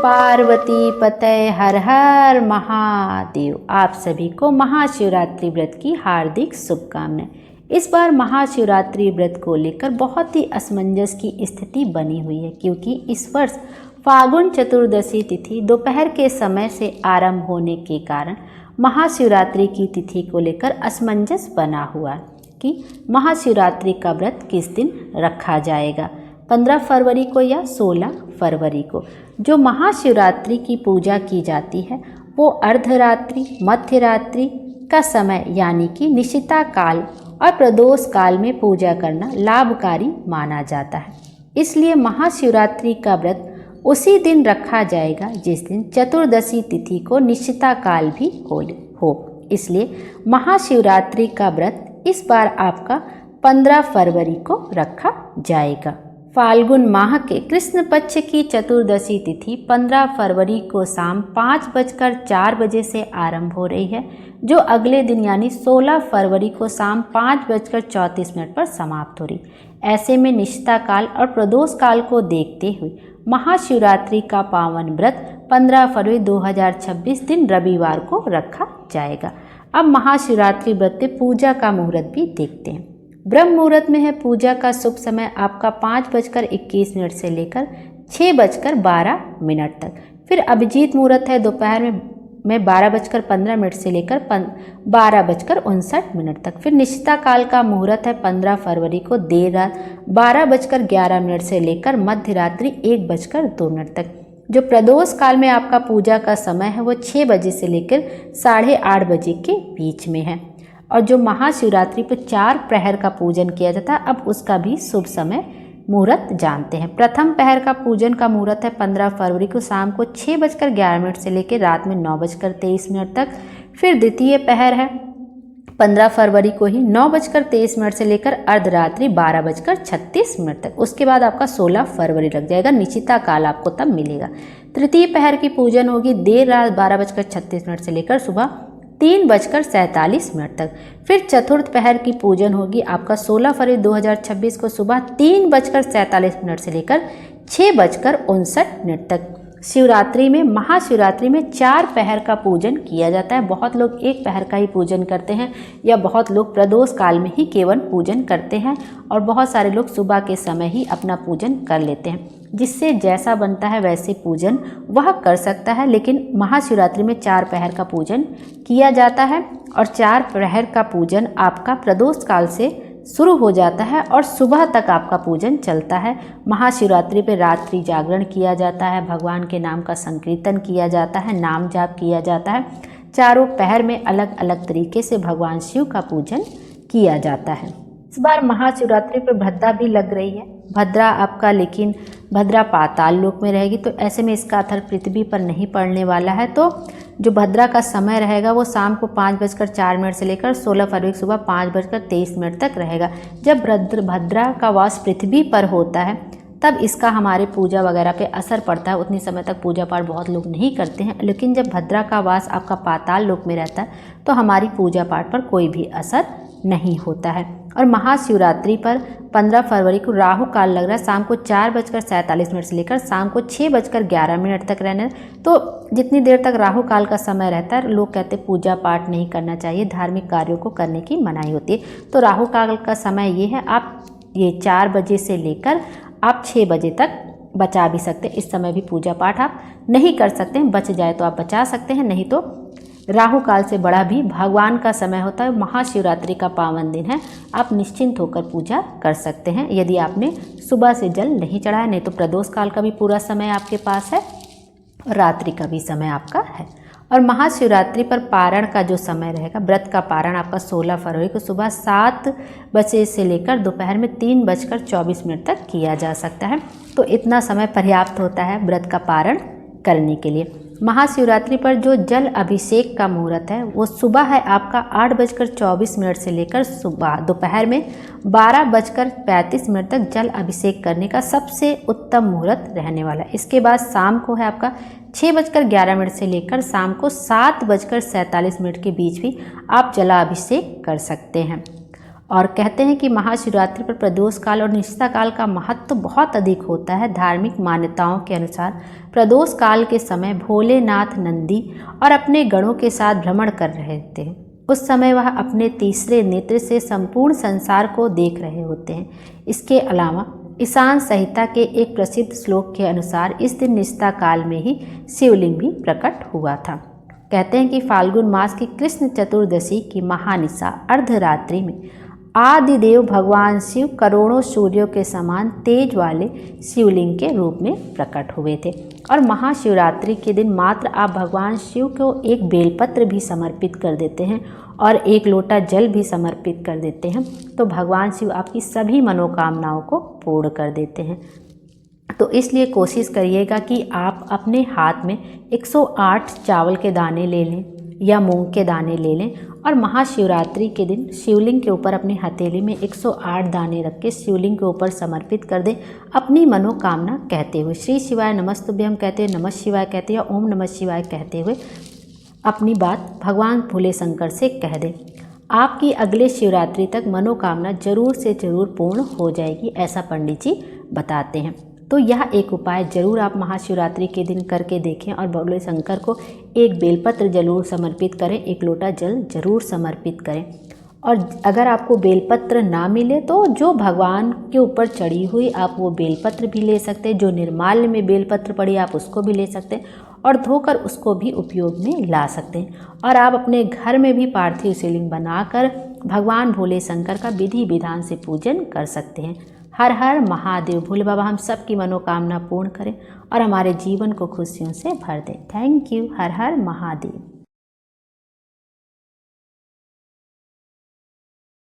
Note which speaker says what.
Speaker 1: पार्वती पते हर हर महादेव। आप सभी को महाशिवरात्रि व्रत की हार्दिक शुभकामनाएं। इस बार महाशिवरात्रि व्रत को लेकर बहुत ही असमंजस की स्थिति बनी हुई है, क्योंकि इस वर्ष फाल्गुन चतुर्दशी तिथि दोपहर के समय से आरंभ होने के कारण महाशिवरात्रि की तिथि को लेकर असमंजस बना हुआ है कि महाशिवरात्रि का व्रत किस दिन रखा जाएगा, 15 फरवरी को या 16 फरवरी को। जो महाशिवरात्रि की पूजा की जाती है वो अर्धरात्रि, मध्यरात्रि का समय यानी कि निशिता काल और प्रदोष काल में पूजा करना लाभकारी माना जाता है। इसलिए महाशिवरात्रि का व्रत उसी दिन रखा जाएगा जिस दिन चतुर्दशी तिथि को निशिता काल भी हो। इसलिए महाशिवरात्रि का व्रत इस बार आपका 15 फरवरी को रखा जाएगा। फाल्गुन माह के कृष्ण पक्ष की चतुर्दशी तिथि 15 फरवरी को शाम 5:04 से आरंभ हो रही है, जो अगले दिन यानी 16 फरवरी को शाम 5:34 पर समाप्त हो रही। ऐसे में निशिता काल और प्रदोष काल को देखते हुए महाशिवरात्रि का पावन व्रत 15 फरवरी 2026 दिन रविवार को रखा जाएगा। अब महाशिवरात्रि व्रत के पूजा का मुहूर्त भी देखते हैं। ब्रह्म मुहूर्त में है पूजा का शुभ समय आपका 5:21 से लेकर 6:12 तक। फिर अभिजीत मुहूर्त है दोपहर में 12:15 से लेकर 12:59 तक। फिर निशिता काल का मुहूर्त है 15 फरवरी को देर रात 12:11 से लेकर मध्य रात्रि 1:02 तक। जो प्रदोष काल में आपका पूजा का समय है वो 6 बजे से लेकर 8:30 बजे के बीच में है। और जो महाशिवरात्रि पर 4 प्रहर का पूजन किया जाता है, अब उसका भी शुभ समय मुहूर्त जानते हैं। प्रथम प्रहर का पूजन का मुहूर्त है 15 फरवरी को शाम को 6:11 से लेकर रात में 9:23 तक। फिर द्वितीय प्रहर है 15 फरवरी को ही 9:23 से लेकर अर्धरात्रि 12:36 तक। उसके बाद आपका 16 फरवरी लग जाएगा, निशिता काल आपको तब मिलेगा। तृतीय प्रहर की पूजन होगी देर रात 12:36 से लेकर सुबह 3:47 तक। फिर चतुर्थ प्रहर की पूजन होगी आपका 16 फरवरी 2026 को सुबह 3:47 से लेकर 6:59 तक। शिवरात्रि में महाशिवरात्रि में 4 प्रहर का पूजन किया जाता है। बहुत लोग एक प्रहर का ही पूजन करते हैं या बहुत लोग प्रदोष काल में ही केवल पूजन करते हैं, और बहुत सारे लोग सुबह के समय ही अपना पूजन कर लेते हैं। जिससे जैसा बनता है वैसे पूजन वह कर सकता है, लेकिन महाशिवरात्रि में 4 प्रहर का पूजन किया जाता है और 4 प्रहर का पूजन आपका प्रदोष काल से शुरू हो जाता है और सुबह तक आपका पूजन चलता है। महाशिवरात्रि पे रात्रि जागरण किया जाता है, भगवान के नाम का संकीर्तन किया जाता है, नाम जाप किया जाता है। चारों प्रहर में अलग अलग तरीके से भगवान शिव का पूजन किया जाता है। इस बार महाशिवरात्रि पर भद्रा भी लग रही है। भद्रा आपका, लेकिन भद्रा पाताल लोक में रहेगी, तो ऐसे में इसका असर पृथ्वी पर नहीं पड़ने वाला है। तो जो भद्रा का समय रहेगा वो शाम को 5:04 से लेकर 16 फरवरी सुबह 5:23 तक रहेगा। जब भद्रा का वास पृथ्वी पर होता है तब इसका हमारे पूजा वगैरह पे असर पड़ता है। उतनी समय तक पूजा पाठ बहुत लोग नहीं करते हैं, लेकिन जब भद्रा का वास आपका पाताल लोक में रहता है तो हमारी पूजा पाठ पर कोई भी असर नहीं होता है। और महाशिवरात्रि पर 15 फरवरी को राहु काल लग रहा है शाम को 4:47 से लेकर शाम को 6:11 तक रहना है। तो जितनी देर तक राहु काल का समय रहता है लोग कहते हैं पूजा पाठ नहीं करना चाहिए, धार्मिक कार्यों को करने की मनाही होती है। तो राहु काल का समय ये है, आप ये 4 बजे से लेकर आप 6 बजे तक बचा भी सकते हैं। इस समय भी पूजा पाठ आप नहीं कर सकते हैं, बच जाए तो आप बचा सकते हैं, नहीं तो राहु काल से बड़ा भी भगवान का समय होता है। महाशिवरात्रि का पावन दिन है, आप निश्चिंत होकर पूजा कर सकते हैं यदि आपने सुबह से जल नहीं चढ़ाया। नहीं तो प्रदोष काल का भी पूरा समय आपके पास है और रात्रि का भी समय आपका है। और महाशिवरात्रि पर पारण का जो समय रहेगा, व्रत का पारण आपका 16 फरवरी को सुबह 7 बजे से लेकर दोपहर में 3:24 तक किया जा सकता है। तो इतना समय पर्याप्त होता है व्रत का पारण करने के लिए। महाशिवरात्रि पर जो जल अभिषेक का मुहूर्त है वो सुबह है आपका 8:24 से लेकर सुबह दोपहर में 12:35 तक जल अभिषेक करने का सबसे उत्तम मुहूर्त रहने वाला है। इसके बाद शाम को है आपका 6:11 से लेकर शाम को 7:47 के बीच भी आप जलाभिषेक कर सकते हैं। और कहते हैं कि महाशिवरात्रि पर प्रदोष काल और निष्ठा काल का महत्व बहुत अधिक होता है। धार्मिक मान्यताओं के अनुसार प्रदोष काल के समय भोलेनाथ नंदी और अपने गणों के साथ भ्रमण कर रहे थे। उस समय वह अपने तीसरे नेत्र से संपूर्ण संसार को देख रहे होते हैं। इसके अलावा ईशान संहिता के एक प्रसिद्ध श्लोक के अनुसार इस दिन निष्ठा काल में ही शिवलिंग भी प्रकट हुआ था। कहते हैं कि फाल्गुन मास की कृष्ण चतुर्दशी की महानिशा अर्धरात्रि में आदिदेव भगवान शिव करोड़ों सूर्यों के समान तेज वाले शिवलिंग के रूप में प्रकट हुए थे। और महाशिवरात्रि के दिन मात्र आप भगवान शिव को एक बेलपत्र भी समर्पित कर देते हैं और एक लोटा जल भी समर्पित कर देते हैं तो भगवान शिव आपकी सभी मनोकामनाओं को पूर्ण कर देते हैं। तो इसलिए कोशिश करिएगा कि आप अपने हाथ में 108 चावल के दाने ले लें या मूंग के दाने ले लें और महाशिवरात्रि के दिन शिवलिंग के ऊपर अपनी हथेली में 108 दाने रख के शिवलिंग के ऊपर समर्पित कर दें अपनी मनोकामना कहते हुए। श्री शिवाय नमस्तुभ्यम कहते हुए, नमः शिवाय कहते हुए, ओम नमः शिवाय कहते हुए अपनी बात भगवान भोले शंकर से कह दें। आपकी अगले शिवरात्रि तक मनोकामना जरूर से जरूर पूर्ण हो जाएगी, ऐसा पंडित जी बताते हैं। तो यह एक उपाय जरूर आप महाशिवरात्रि के दिन करके देखें और भोले शंकर को एक बेलपत्र जरूर समर्पित करें, एक लोटा जल जरूर समर्पित करें। और अगर आपको बेलपत्र ना मिले तो जो भगवान के ऊपर चढ़ी हुई आप वो बेलपत्र भी ले सकते हैं, जो निर्माल्य में बेलपत्र पड़ी आप उसको भी ले सकते हैं और धोकर उसको भी उपयोग में ला सकते हैं। और आप अपने घर में भी पार्थिव शिवलिंग बनाकर भगवान भोले शंकर का विधि विधान से पूजन कर सकते हैं। हर हर महादेव। भोले बाबा हम सब की मनोकामना पूर्ण करें और हमारे जीवन को खुशियों से भर दें। Thank you. Her her Mahadev.